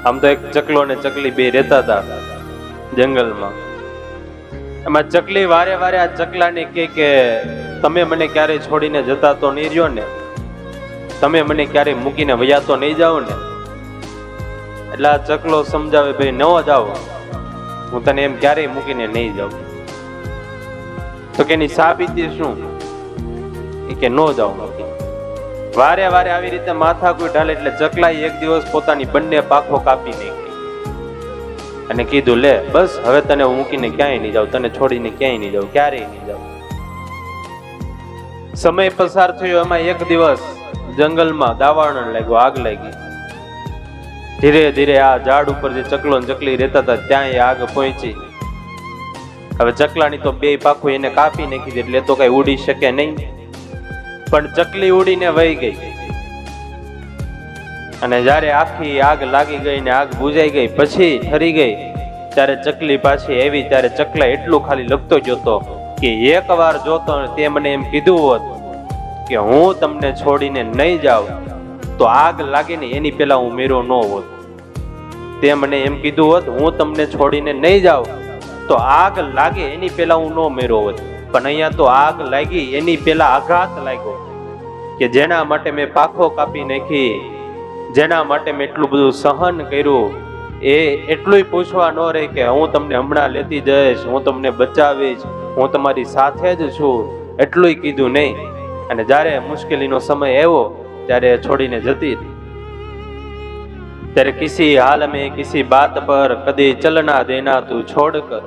આમ તો એક ચકલો ને ચકલી બે રહેતા હતા જંગલમાં. એમાં ચકલી વારે વારે આ ચકલાને કહે કે તમે મને ક્યારેય છોડીને જતા તો નહીં રહ્યો ને, તમે મને ક્યારેય મૂકીને વયા તો નહીં જાઓ ને. એટલે આ ચકલો સમજાવે, ભાઈ ન જાઓ, હું તને એમ ક્યારેય મૂકીને નહીં જાઉં. તો કે એની સાબિતી શું? કે ન જાઓ મૂકીને. વારે વારે આવી રીતે માથાકૂટ હાલે એટલે ચકલાએ એક દિવસ પોતાની બંને પાંખો કાપી નાખી અને કીધું, લે બસ હવે તને હું મૂકીને ક્યાંય નહીં જાઉં, તને છોડીને ક્યાંય નહીં જાઉં, ક્યારેય નહીં જાઉં. સમય પસાર થયો. એમાં એક દિવસ જંગલમાં દાવાનળ લાગ્યો, આગ લાગી. ધીરે ધીરે આ ઝાડ ઉપર જે ચકલો ને ચકલી રહેતા હતા ત્યાં એ આગ પહોંચી. હવે ચકલાની તો બે પાંખો એને કાપી નાખી એટલે તો કઈ ઉડી શકે નહીં, પણ ચકલી ઉડીને વહી ગઈ. અને જયારે આખી આગ લાગી ગઈ ને આગ બુજાઈ ગઈ પછી ઠરી ગઈ, ત્યારે ચકલી પાછી આવી. ત્યારે ચકલા એટલું ખાલી લગતો જોતો કે એક વાર જોતો તે મને એમ કીધું હોત કે હું તમને છોડીને નહીં જાઉં તો આગ લાગે ને એની પેલા હું મેરો ન હોત. તે મને એમ કીધું હોત હું તમને છોડીને નહીં જાઉં તો આગ લાગે એની પેલા હું ન મેરો હોત. પણ અહીંયા તો આગ લાગી એની પેલા આઘાત લાગ્યો કે જેના માટે મેં પાંખો કાપી નાખી, જેના માટે મેં એટલું બધું સહન કર્યું, એ એટલું પૂછવા ન રહે કે હું તમને હમણાં લેતી જઈશ, હું તમને બચાવીશ, હું તમારી સાથે જ છું, એટલું કીધું નહીં. અને જ્યારે મુશ્કેલીનો સમય આવ્યો ત્યારે છોડીને જતી રહી. ત્યારે કિસી હાલ में किसी बात पर कदे चलना देना तू छोड़ कर